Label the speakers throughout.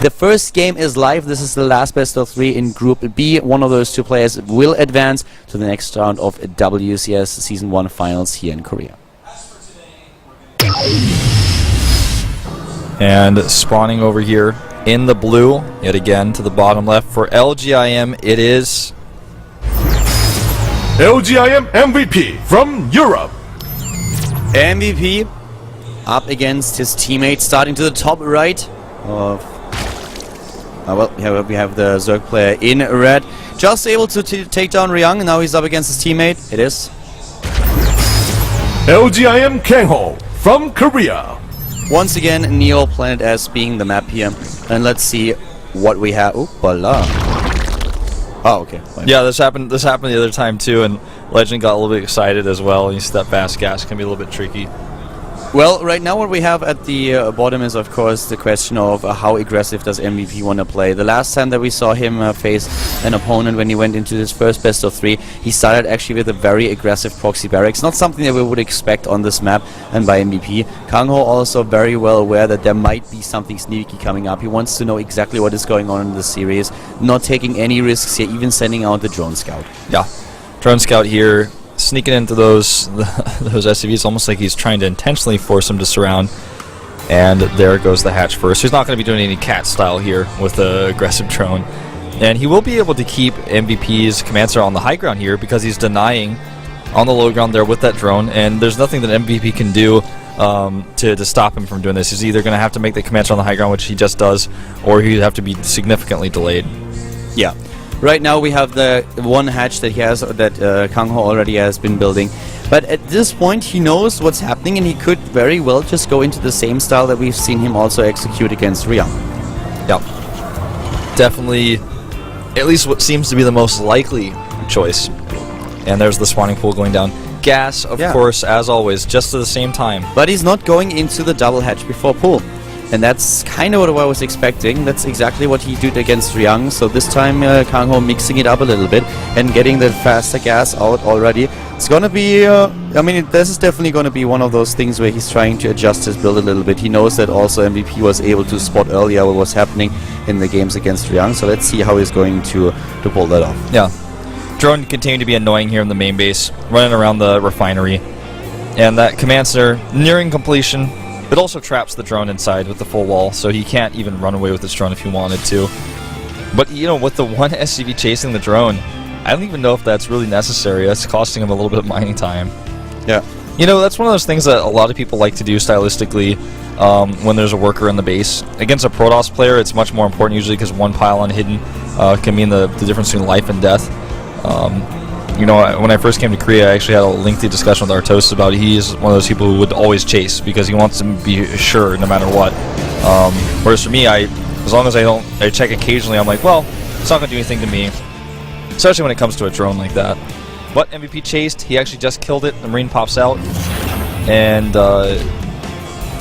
Speaker 1: The first game is live. This is the last best of 3 in Group B. One of those two players will advance to the next round of WCS Season 1 finals here in Korea.
Speaker 2: And spawning over here in the blue, yet again to the bottom left for LGIM, it is
Speaker 3: LGIM MVP from Europe.
Speaker 1: MVP up against his teammate, starting to the top right of... well, we have the Zerg player in red. Just able to take down Ryang, and now he's up against his teammate. It is
Speaker 3: LGIM Kangho from Korea.
Speaker 1: once again Neo Planet S being the map here. And let's see what we have. Oopala. Oh, okay. Fine.
Speaker 2: Yeah, this happened the other time too, and Legend got a little bit excited as well. You see that fast gas can be a little bit tricky.
Speaker 1: Well, right now what we have at the bottom is, of course, the question of how aggressive does MVP want to play. The last time that we saw him face an opponent when he went into his first best of 3, he started actually with a very aggressive proxy barracks. Not something that we would expect on this map and by MVP. Kangho also very well aware that there might be something sneaky coming up. He wants to know exactly what is going on in the series, not taking any risks here, even sending out the drone scout.
Speaker 2: Yeah, drone scout here, sneaking into those SCVs, almost like he's trying to intentionally force them to surround. And there goes the hatch first. He's not going to be doing any cat style here with the aggressive drone. And he will be able to keep MVP's command center on the high ground here because he's denying on the low ground there with that drone. And there's nothing that MVP can do to stop him from doing this. He's either going to have to make the command center on the high ground, which he just does, or he'd have to be significantly delayed.
Speaker 1: Yeah. Right now we have the one hatch that he has, that Kangho already has been building. But at this point he knows what's happening, and he could very well just go into the same style that we've seen him also execute against Ryang.
Speaker 2: Yep. Definitely, at least what seems to be the most likely choice. And there's the spawning pool going down. Gas, of course, as always, just at the same time.
Speaker 1: But he's not going into the double hatch before pool. And that's kind of what I was expecting. That's exactly what he did against Ryang. So this time Kangho mixing it up a little bit and getting the faster gas out already. It's gonna be, I mean, this is definitely gonna be one of those things where he's trying to adjust his build a little bit. He knows that also MVP was able to spot earlier what was happening in the games against Ryang. So let's see how he's going to pull that off.
Speaker 2: Yeah. Drone continuing to be annoying here in the main base, running around the refinery. And that command center nearing completion. It also traps the drone inside with the full wall, so he can't even run away with this drone if he wanted to. But, you know, with the one SCV chasing the drone, I don't even know if that's really necessary. That's costing him a little bit of mining time.
Speaker 1: Yeah.
Speaker 2: You know, that's one of those things that a lot of people like to do stylistically when there's a worker in the base. Against a Protoss player, it's much more important usually because one pylon hidden can mean the difference between life and death. You know, when I first came to Korea, I actually had a lengthy discussion with Artos about it. He's one of those people who would always chase because he wants to be sure no matter what. Whereas for me, as long as I check occasionally, I'm like, well, it's not going to do anything to me. Especially when it comes to a drone like that. But MVP chased, he actually just killed it, the Marine pops out. And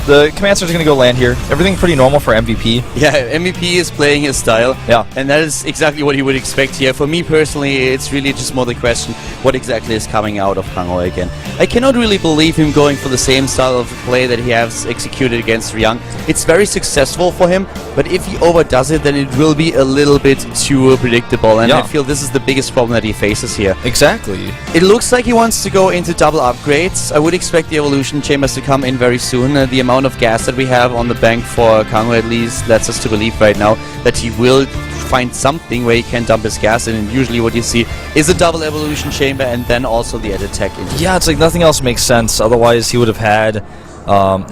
Speaker 2: the command center is going to go land here. Everything pretty normal for MVP.
Speaker 1: Yeah, MVP is playing his style.
Speaker 2: Yeah.
Speaker 1: And that is exactly what he would expect here. For me personally, it's really just more the question, what exactly is coming out of Kangho again. I cannot really believe him going for the same style of play that he has executed against Ryang. It's very successful for him, but if he overdoes it, then it will be a little bit too predictable. And I feel this is the biggest problem that he faces here.
Speaker 2: Exactly.
Speaker 1: It looks like he wants to go into double upgrades. I would expect the evolution chambers to come in very soon. The amount of gas that we have on the bank for Kangho at least lets us to believe right now that he will find something where he can dump his gas in, and usually what you see is a double evolution chamber and then also the edit tech.
Speaker 2: Yeah, it's like nothing else makes sense. Otherwise, he would have had,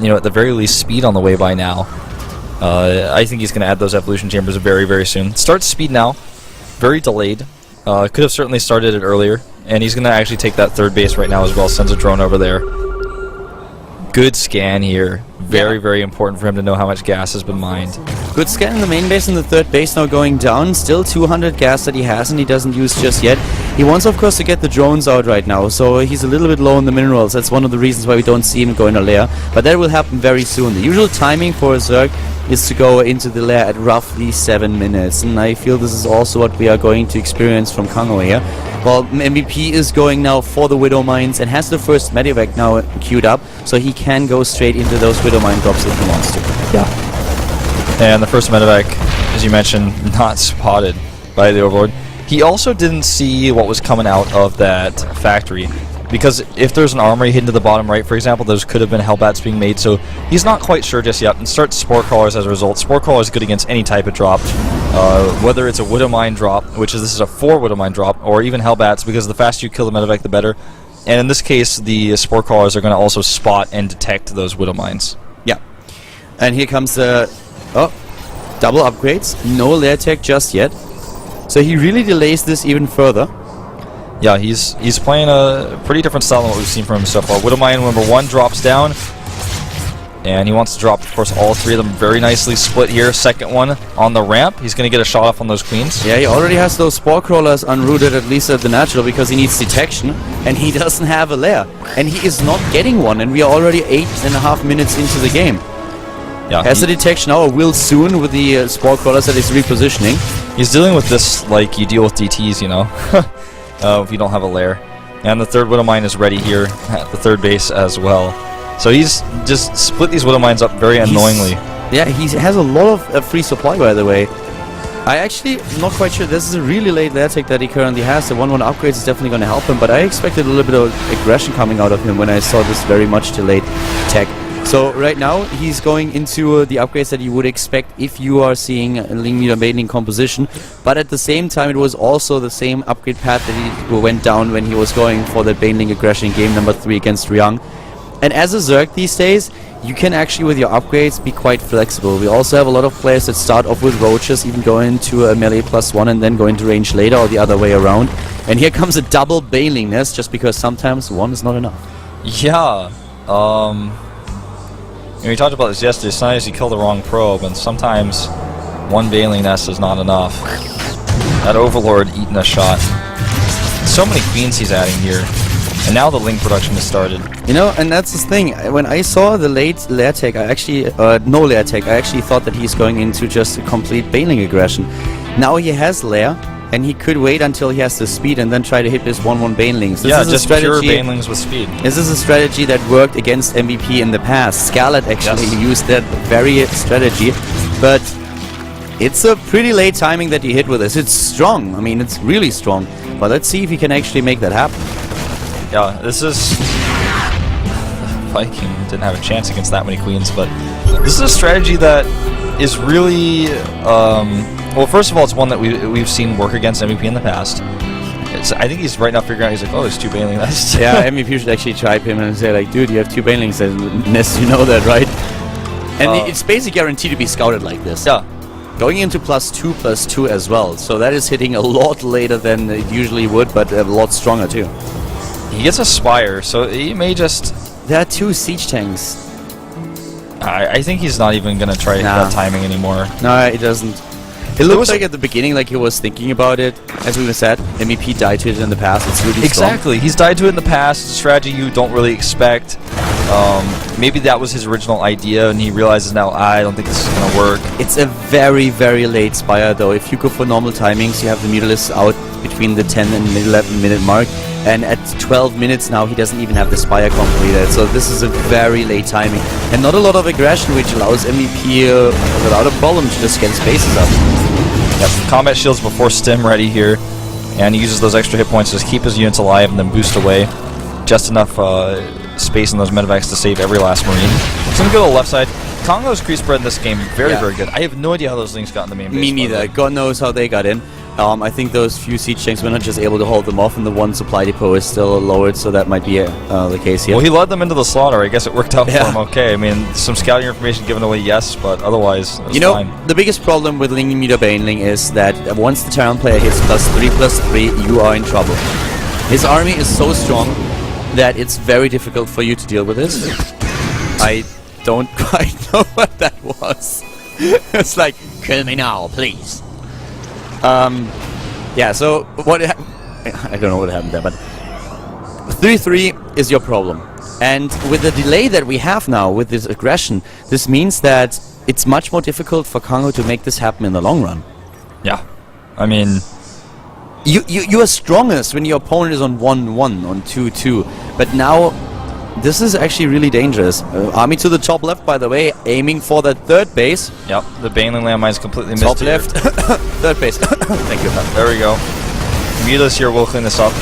Speaker 2: you know, at the very least, speed on the way by now. I think he's going to add those evolution chambers very, very soon. Starts speed now. Very delayed. Could have certainly started it earlier. And he's going to actually take that third base right now as well. Sends a drone over there. Good scan here. Very, very important for him to know how much gas has been mined.
Speaker 1: Good scan in the main base and the third base now going down. Still 200 gas that he has and he doesn't use just yet. He wants, of course, to get the drones out right now, so he's a little bit low on the minerals. That's one of the reasons why we don't see him go in a lair. But that will happen very soon. The usual timing for a Zerg is to go into the lair at roughly 7 minutes. And I feel this is also what we are going to experience from Kangho here. Well, MVP is going now for the Widow Mines and has the first medevac now queued up, so he can go straight into those Widow Mine drops if he wants to.
Speaker 2: Yeah. And the first medevac as you mentioned, not spotted by the Overlord. He also didn't see what was coming out of that factory, because if there's an armory hidden to the bottom right, for example, those could have been Hellbats being made, so he's not quite sure just yet, and starts Spore Crawlers as a result. Spore Crawler is good against any type of drop, whether it's a Widowmine drop, which is this is a 4 Widowmine drop, or even Hellbats, because the faster you kill the medevac, the better. And in this case, the Spore Crawlers are going to also spot and detect those Widowmines.
Speaker 1: Yeah. And here comes the... Oh, double upgrades. No lair tech just yet. So he really delays this even further.
Speaker 2: Yeah, he's playing a pretty different style than what we've seen from him so far. Widowmine number 1 drops down, and he wants to drop, of course, all 3 of them very nicely split here. Second one on the ramp. He's going to get a shot off on those queens.
Speaker 1: Yeah, he already has those Spore Crawlers unrooted, at least at the natural, because he needs detection, and he doesn't have a lair. And he is not getting one, and we are already 8.5 minutes into the game.
Speaker 2: Yeah,
Speaker 1: has the detection now, or will soon with the Spore Crawlers that he's repositioning.
Speaker 2: He's dealing with this like you deal with DTs, you know, if you don't have a lair. And the third Widowmine is ready here at the third base as well. So he's just split these Widowmines up very annoyingly.
Speaker 1: Yeah, he has a lot of free supply, by the way. I actually am not quite sure. This is a really late lair tech that he currently has. The 1-1 upgrades is definitely going to help him, but I expected a little bit of aggression coming out of him when I saw this very much delayed tech. So right now he's going into the upgrades that you would expect if you are seeing Ling Meter Baitling composition, but at the same time it was also the same upgrade path that he went down when he was going for the Baitling aggression game number 3 against Ryang. And as a Zerg these days, you can actually with your upgrades be quite flexible. We also have a lot of players that start off with roaches, even go into a melee +1 and then go into range later, or the other way around. And here comes a double Baitling nest, just because sometimes one is not enough.
Speaker 2: Yeah, we talked about this yesterday. Sometimes you kill the wrong probe, and sometimes one Baitling nest is not enough. That Overlord eating a shot. So many queens he's adding here. And now the Ling production has started.
Speaker 1: You know, and that's the thing. When I saw the late lair tech, I actually, no lair tech, I actually thought that he's going into just a complete Baitling aggression. Now he has lair, and he could wait until he has the speed and then try to hit this 1-1 Banelings.
Speaker 2: Yeah, just pure Banelings with speed.
Speaker 1: This is a strategy that worked against MVP in the past. Scarlet actually used that very strategy, but it's a pretty late timing that he hit with this. It's strong. I mean, it's really strong. But let's see if he can actually make that happen.
Speaker 2: Yeah, this is... Viking didn't have a chance against that many queens, but this is a strategy that is really... well, first of all, it's one that we've seen work against MVP in the past. I think he's right now figuring out, he's like, oh, there's 2 Baneling nests.
Speaker 1: Yeah, MVP should actually tribe him and say, like, dude, you have 2 Banelings nests, you know that, right? And it's basically guaranteed to be scouted like this.
Speaker 2: Yeah.
Speaker 1: Going into +2/+2 as well, so that is hitting a lot later than it usually would, but a lot stronger too.
Speaker 2: He gets a Spire, so he may just...
Speaker 1: There are 2 siege tanks.
Speaker 2: I think he's not even going to try that timing anymore.
Speaker 1: No, it doesn't. It looks like at the beginning like he was thinking about it. As we said, MVP died to it in the past. It's really
Speaker 2: Exactly. He's died to it in the past. Strategy you don't really expect. Maybe that was his original idea, and he realizes now, I don't think this is going to work.
Speaker 1: It's a very, very late Spire, though. If you go for normal timings, you have the Mutalisk out between the 10 and 11 minute mark. And at 12 minutes now, he doesn't even have the Spire completed. So this is a very late timing. And not a lot of aggression, which allows MVP without a problem to just get spaces up.
Speaker 2: Yep, combat shields before stim ready here. And he uses those extra hit points to just keep his units alive and then boost away. Just enough space in those medevacs to save every last Marine. So I'm going to go to the left side. Congo's crease spread in this game, very good. I have no idea how those things got in the main base.
Speaker 1: Me neither. God knows how they got in. I think those few siege tanks were not just able to hold them off, and the one supply depot is still lowered, so that might be the case here.
Speaker 2: Well, he led them into the slaughter. I guess it worked out for him okay. I mean, some scouting information given away, yes, but otherwise, it was fine.
Speaker 1: The biggest problem with Ling Meter Baneling is that once the Terran player hits +3/+3, you are in trouble. His army is so strong that it's very difficult for you to deal with this. I don't quite know what that was. It's like, kill me now, please. Yeah, so what I don't know what happened there, but 3-3 is your problem. And with the delay that we have now with this aggression, this means that it's much more difficult for Congo to make this happen in the long run.
Speaker 2: Yeah. I mean,
Speaker 1: you are strongest when your opponent is on 1-1, on 2-2. But now This is actually really dangerous. Army to the top left, by the way, aiming for that third base.
Speaker 2: Yep, the Baneling landmine's completely missed.
Speaker 1: Top
Speaker 2: here.
Speaker 1: left, third base. Thank you.
Speaker 2: There we go. Mutas here will clean this up.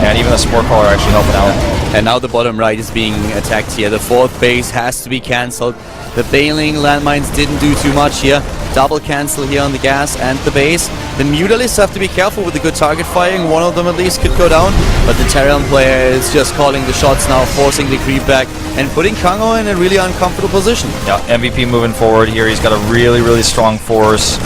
Speaker 2: And even the Spore Caller actually helping out.
Speaker 1: And now the bottom right is being attacked here. The fourth base has to be cancelled. The Baneling landmines didn't do too much here. Double cancel here on the gas and the base. The Mutalisks have to be careful with the good target firing. One of them at least could go down. But the Terran player is just calling the shots now, forcing the creep back and putting Kango in a really uncomfortable position.
Speaker 2: Yeah, MVP moving forward here. He's got a really, really strong force.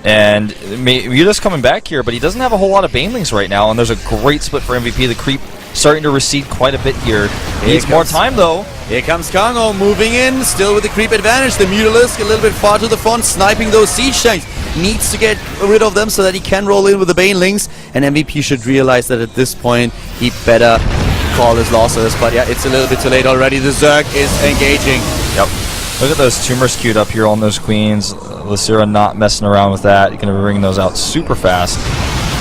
Speaker 2: And Muta's coming back here, but he doesn't have a whole lot of Banelings right now. And there's a great split for MVP. The creep starting to recede quite a bit here. Needs more time though.
Speaker 1: Here comes Kango moving in, still with the creep advantage. The Mutalisk a little bit far to the front, sniping those siege tanks. Needs to get rid of them so that he can roll in with the Banelings. And MVP should realize that at this point he better call his losses. But yeah, it's a little bit too late already. The Zerg is engaging.
Speaker 2: Yep. Look at those tumors queued up here on those queens. Lysira not messing around with that. You're going to bring those out super fast.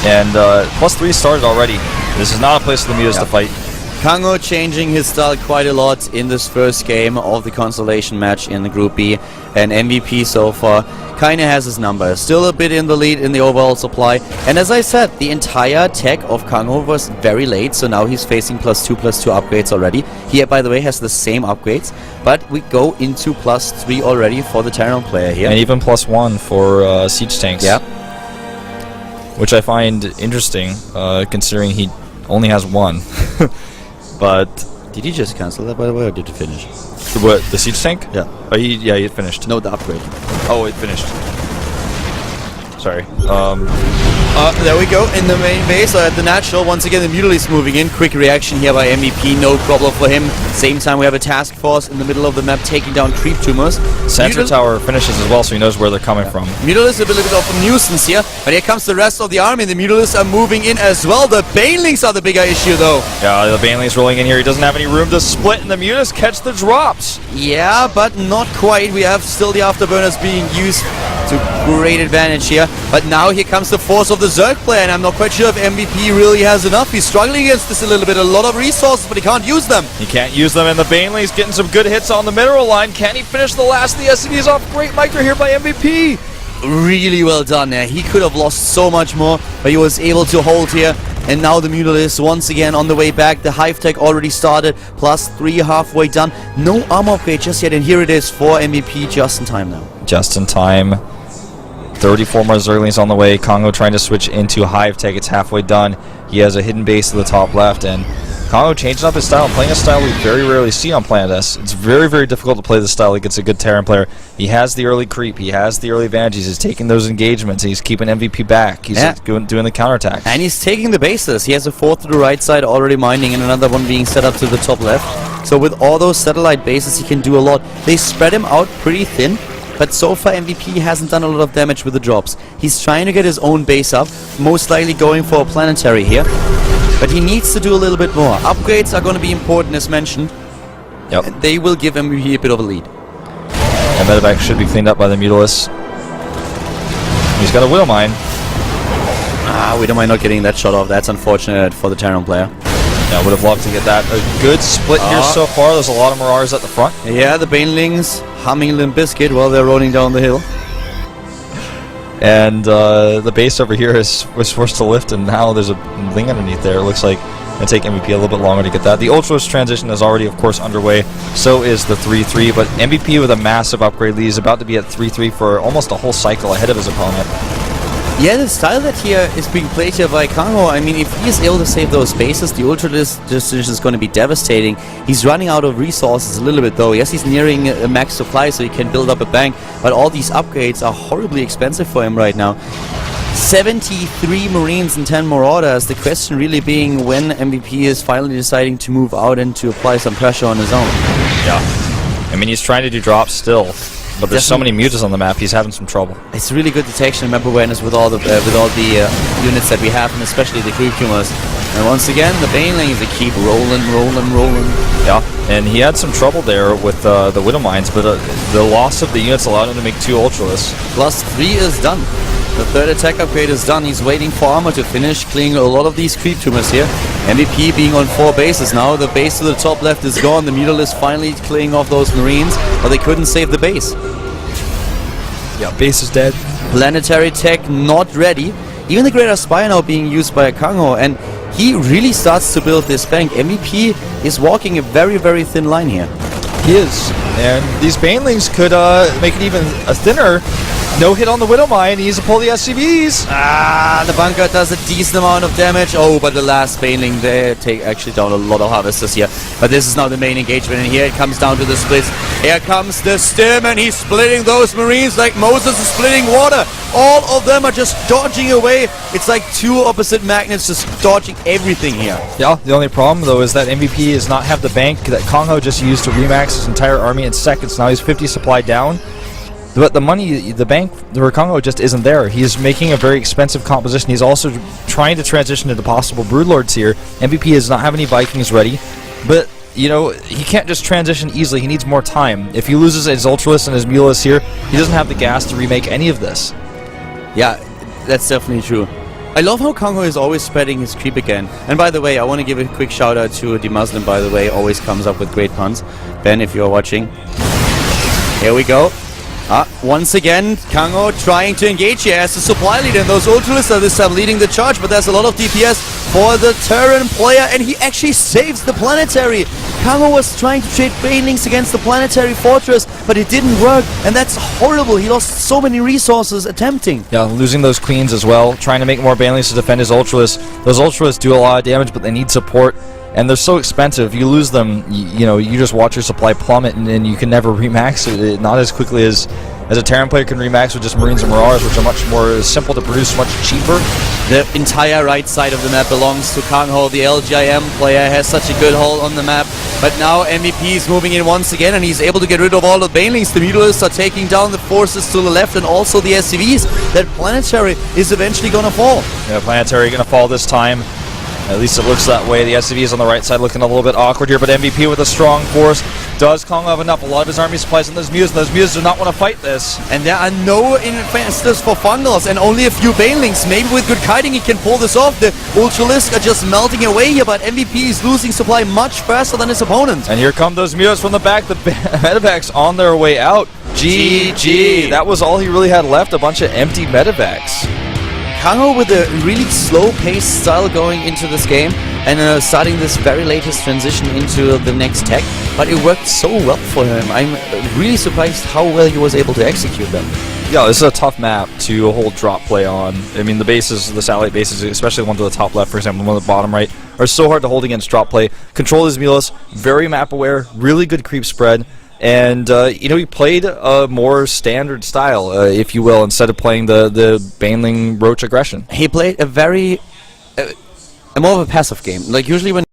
Speaker 2: And +3 started already. This is not a place for the Mutas to fight.
Speaker 1: Kango changing his style quite a lot in this first game of the Constellation match in the Group B. And MVP so far kinda has his number. Still a bit in the lead in the overall supply. And as I said, the entire tech of Kango was very late, so now he's facing +2/+2 upgrades already. He, by the way, has the same upgrades, but we go into +3 already for the Terran player here.
Speaker 2: And even +1 for siege tanks.
Speaker 1: Yeah.
Speaker 2: Which I find interesting, considering he only has one. But
Speaker 1: did he just cancel that, by the way, or did it finish?
Speaker 2: what, the siege tank?
Speaker 1: Yeah.
Speaker 2: Yeah, he finished.
Speaker 1: No, the upgrade.
Speaker 2: Oh, it finished. Sorry.
Speaker 1: There we go, in the main base, at the natural. Once again, the Mutalisks moving in. Quick reaction here by MVP, no problem for him. Same time, we have a task force in the middle of the map taking down creep tumors.
Speaker 2: Sentry Tower finishes as well, so he knows where they're coming from.
Speaker 1: Mutalisks a little bit of a nuisance here, but here comes the rest of the army. The Mutalisks are moving in as well. The Banelings are the bigger issue, though.
Speaker 2: Yeah, the Baneling's rolling in here. He doesn't have any room to split, and the Mutas catch the drops.
Speaker 1: Yeah, but not quite. We have still the afterburners being used to great advantage here. But now here comes the force of the Zerg player, and I'm not quite sure if MVP really has enough. He's struggling against this a little bit. A lot of resources, but he can't use them.
Speaker 2: He can't use them, and the Baneling's getting some good hits on the mineral line. Can he finish the last of the SCVs off? Great micro here by MVP.
Speaker 1: Really well done there. He could have lost so much more, but he was able to hold here. And now the Mutalisks once again on the way back. The Hive Tech already started. +3 halfway done. No armor upgrade just yet. And here it is for MVP just in time now.
Speaker 2: Just in time. 34 more Zerglings on the way. Kongo trying to switch into Hive Tech. It's halfway done. He has a hidden base to the top left, and Kongo changing up his style, playing a style we very rarely see on Planet S. It's very, very difficult to play this style against a good Terran player. He has the early creep. He has the early advantages. He's taking those engagements. He's keeping MVP back. He's doing the counterattack.
Speaker 1: And he's taking the bases. He has a fourth to the right side already mining, and another one being set up to the top left. So with all those satellite bases, he can do a lot. They spread him out pretty thin. But so far MVP hasn't done a lot of damage with the drops. He's trying to get his own base up, most likely going for a planetary here. But he needs to do a little bit more. Upgrades are going to be important as mentioned.
Speaker 2: Yep.
Speaker 1: And they will give MVP a bit of a lead.
Speaker 2: And medevac should be cleaned up by the Mutalisks. He's got a Widow Mine.
Speaker 1: Widowmine not getting that shot off. That's unfortunate for the Terran player.
Speaker 2: Yeah, would have loved to get that. A good split here so far. There's a lot of Mirars at the front.
Speaker 1: Yeah, the Banelings humming Limp Bizkit while they're rolling down the hill.
Speaker 2: And the base over here was forced to lift, and now there's a Ling underneath there. It looks like it's going to take MVP a little bit longer to get that. The Ultras transition is already, of course, underway. So is the 3-3, but MVP with a massive upgrade lead is about to be at 3-3 for almost a whole cycle ahead of his opponent.
Speaker 1: Yeah, the style that here is being played here by Kango, I mean, if he is able to save those bases, the Ultra decision is going to be devastating. He's running out of resources a little bit, though. Yes, he's nearing a max supply, so he can build up a bank, but all these upgrades are horribly expensive for him right now. 73 Marines and 10 Marauders, the question really being when MVP is finally deciding to move out and to apply some pressure on his own.
Speaker 2: Yeah. I mean, he's trying to do drops still. But there's so many Mutas on the map, he's having some trouble.
Speaker 1: It's really good detection and map awareness with all the units that we have, and especially the creep tumors. And once again, the Banelings, they keep rolling.
Speaker 2: Yeah, and he had some trouble there with the Widow Mines, but the loss of the units allowed him to make 2 Ultralisks.
Speaker 1: +3 is done. The third attack upgrade is done. He's waiting for Armor to finish, clearing a lot of these creep tumors here. MVP being on 4 bases now. The base to the top left is gone. The Mutalisk finally clearing off those Marines, but they couldn't save the base.
Speaker 2: Yeah, base is dead.
Speaker 1: Planetary tech not ready. Even the Greater Spire now being used by Kangho, and he really starts to build this bank. MVP is walking a very, very thin line here.
Speaker 2: He is. And these Banelings could make it even thinner. No hit on the Widowmine. He needs to pull the SCVs.
Speaker 1: The bunker does a decent amount of damage. Oh, but the last Baneling there take actually down a lot of harvesters here. But this is now the main engagement, and here it comes down to the splits. Here comes the stim, and he's splitting those Marines like Moses is splitting water. All of them are just dodging away. It's like two opposite magnets just dodging everything here.
Speaker 2: Yeah, the only problem though is that MVP does not have the bank that Kangho just used to remax his entire army in seconds. Now he's 50 supply down. But the money, the bank, the Congo just isn't there. He's making a very expensive composition. He's also trying to transition into possible Broodlords here. MVP does not have any Vikings ready. But, you know, he can't just transition easily. He needs more time. If he loses his Ultralisk and his Mulus here, he doesn't have the gas to remake any of this.
Speaker 1: Yeah, that's definitely true. I love how Congo is always spreading his creep again. And by the way, I want to give a quick shout out to the Muslim, by the way, always comes up with great puns. Ben, if you're watching. Here we go. Once again, Kangho trying to engage here as the supply leader, and those Ultralists are this time leading the charge, but there's a lot of DPS for the Terran player, and he actually saves the Planetary. Kangho was trying to trade Banelings against the Planetary Fortress, but it didn't work, and that's horrible. He lost so many resources attempting.
Speaker 2: Yeah, losing those Queens as well, trying to make more Banelings to defend his Ultralists. Those Ultralists do a lot of damage, but they need support. And they're so expensive. If you lose them, you know, you just watch your supply plummet, and you can never remax it. Not as quickly as a Terran player can remax with just Marines and Marauders, which are much more simple to produce, much cheaper.
Speaker 1: The entire right side of the map belongs to Kangho. The LGIM player has such a good hold on the map. But now MVP is moving in once again, and he's able to get rid of all the Banelings. The Mutalists are taking down the forces to the left, and also the SCVs. That Planetary is eventually going to fall.
Speaker 2: Yeah, Planetary going to fall this time. At least it looks that way. The SCVs on the right side looking a little bit awkward here, but MVP with a strong force. Does Kangho have enough? A lot of his army supplies on those Muse, and those Muse do not want to fight this.
Speaker 1: And there are no investors for Fungals, and only a few Banelings. Maybe with good kiting he can pull this off. The Ultralisk are just melting away here, but MVP is losing supply much faster than his opponent.
Speaker 2: And here come those Muse from the back. The medevacs on their way out. GG. That was all he really had left, a bunch of empty medevacs.
Speaker 1: Kangho with a really slow-paced style going into this game, and starting this very latest transition into the next tech, but it worked so well for him. I'm really surprised how well he was able to execute them.
Speaker 2: Yeah, this is a tough map to hold drop play on. I mean, the bases, the satellite bases, especially the one to the top left, for example, the one at the bottom right, are so hard to hold against drop play. Control his Mulus, very map aware, really good creep spread. And, you know, he played a more standard style, if you will, instead of playing the Baneling Roach aggression.
Speaker 1: He played a very... more of a passive game. Like, usually when